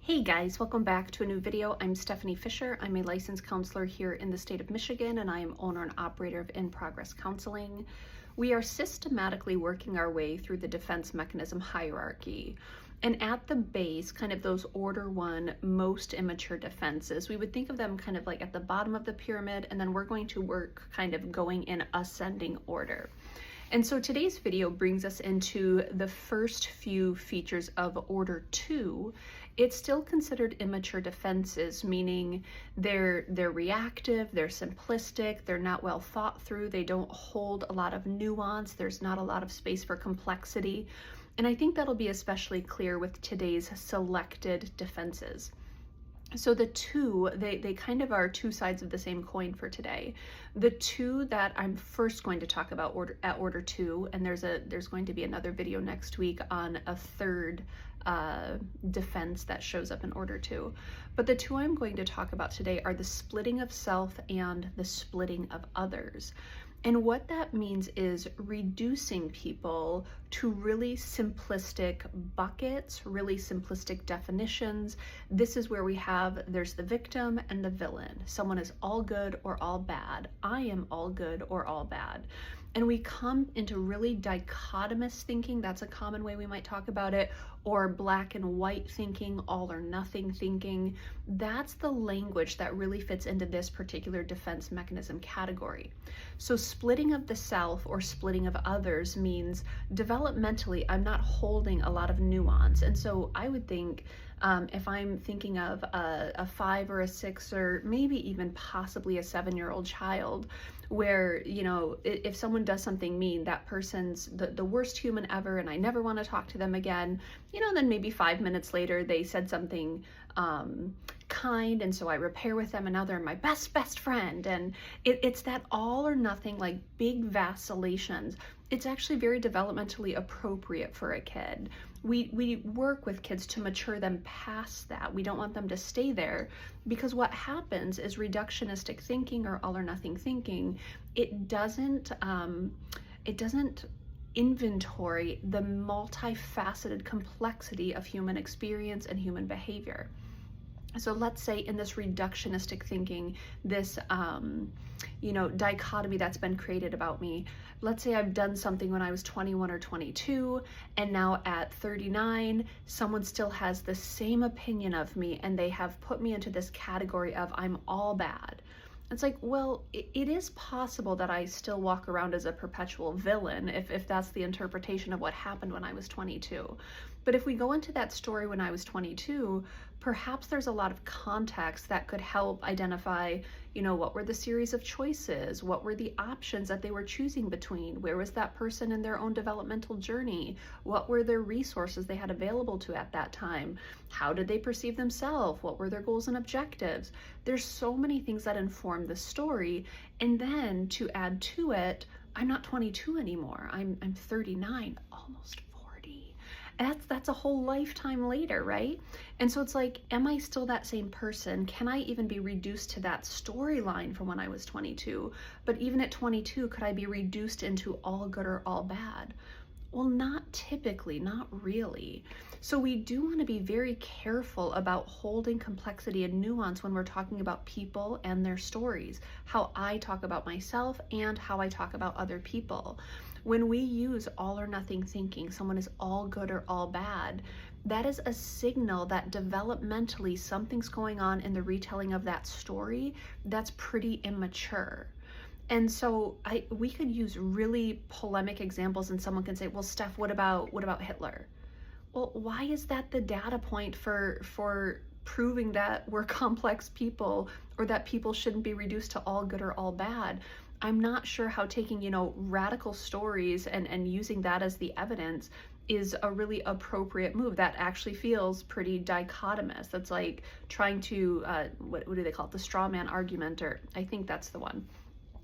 Hey guys, welcome back to a new video. I'm Stephanie Fisher. I'm a licensed counselor here in the state of Michigan, and I am owner and operator of In Progress Counseling. We are systematically working our way through the defense mechanism hierarchy. And at the base, kind of those order one, most immature defenses, we would think of them kind of like at the bottom of the pyramid, and then we're going to work kind of going in ascending order. And so today's video brings us into the first few features of order 2. It's still considered immature defenses, meaning they're reactive, they're simplistic, they're not well thought through, they don't hold a lot of nuance, there's not a lot of space for complexity. And I think that'll be especially clear with today's selected defenses. So the two, they kind of are two sides of the same coin for today. The two that I'm first going to talk about at order 2, and there's going to be another video next week on a third defense that shows up in order 2. But the two I'm going to talk about today are the splitting of self and the splitting of others. And what that means is reducing people to really simplistic buckets, really simplistic definitions. This is where there's the victim and the villain. Someone is all good or all bad. I am all good or all bad. And we come into really dichotomous thinking. That's a common way we might talk about it, or black and white thinking, all or nothing thinking. That's the language that really fits into this particular defense mechanism category. So splitting of the self or splitting of others means developmentally, I'm not holding a lot of nuance. And so I would think if I'm thinking of a 5 or a 6 or maybe even possibly a 7-year-old child, where, if someone does something mean, that person's the worst human ever and I never want to talk to them again, then maybe 5 minutes later they said something kind, and so I repair with them and now they're my best friend. And it's that all or nothing, like big vacillations. It's actually very developmentally appropriate for a kid. We work with kids to mature them past that. We don't want them to stay there, because what happens is reductionistic thinking or all or nothing thinking, it doesn't inventory the multifaceted complexity of human experience and human behavior. So let's say in this reductionistic thinking, this dichotomy that's been created about me, let's say I've done something when I was 21 or 22, and now at 39, someone still has the same opinion of me, and they have put me into this category of I'm all bad. It's like, well, it is possible that I still walk around as a perpetual villain, if that's the interpretation of what happened when I was 22. But if we go into that story when I was 22, perhaps there's a lot of context that could help identify, what were the series of choices? What were the options that they were choosing between? Where was that person in their own developmental journey? What were their resources they had available to at that time? How did they perceive themselves? What were their goals and objectives? There's so many things that inform the story. And then to add to it, I'm not 22 anymore. I'm 39, almost 40. That's a whole lifetime later, right? And so it's like, am I still that same person? Can I even be reduced to that storyline from when I was 22? But even at 22, could I be reduced into all good or all bad? Well, not typically, not really. So we do want to be very careful about holding complexity and nuance when we're talking about people and their stories, how I talk about myself and how I talk about other people. When we use all or nothing thinking, someone is all good or all bad, that is a signal that developmentally something's going on in the retelling of that story that's pretty immature. And so we could use really polemic examples, and someone can say, well, Steph, what about Hitler? Well, why is that the data point for proving that we're complex people, or that people shouldn't be reduced to all good or all bad? I'm not sure how taking, radical stories and using that as the evidence is a really appropriate move. That actually feels pretty dichotomous. That's like trying to, what do they call it? The straw man argument, or I think that's the one.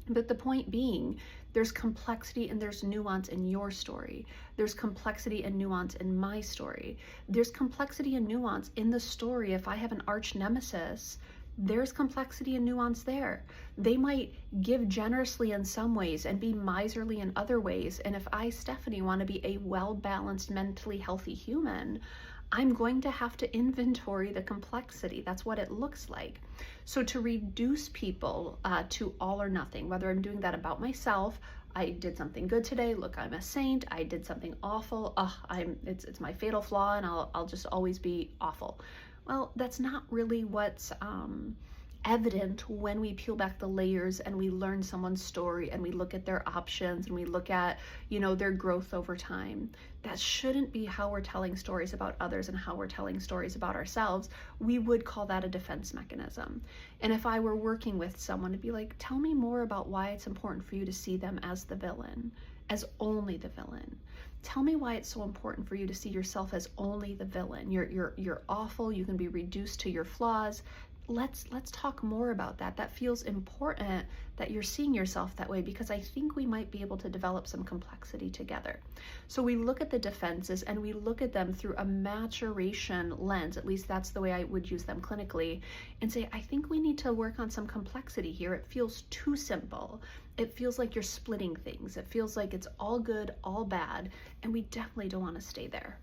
But the point being, there's complexity and there's nuance in your story. There's complexity and nuance in my story. There's complexity and nuance in the story. If I have an arch nemesis, there's complexity and nuance there. They might give generously in some ways and be miserly in other ways. And if I, Stephanie, want to be a well-balanced, mentally healthy human, I'm going to have to inventory the complexity. That's what it looks like. So to reduce people to all or nothing, whether I'm doing that about myself, I did something good today, look, I'm a saint. I did something awful, it's my fatal flaw, and I'll just always be awful. Well, that's not really what's evident when we peel back the layers and we learn someone's story and we look at their options and we look at, their growth over time. That shouldn't be how we're telling stories about others and how we're telling stories about ourselves. We would call that a defense mechanism. And if I were working with someone, it'd be like, tell me more about why it's important for you to see them as the villain, as only the villain. Tell me why it's so important for you to see yourself as only the villain. You're awful. You can be reduced to your flaws. Let's talk more about that. That feels important that you're seeing yourself that way, because I think we might be able to develop some complexity together. So we look at the defenses and we look at them through a maturation lens. At least that's the way I would use them clinically, and say, I think we need to work on some complexity here. It feels too simple. It feels like you're splitting things. It feels like it's all good, all bad, and we definitely don't want to stay there.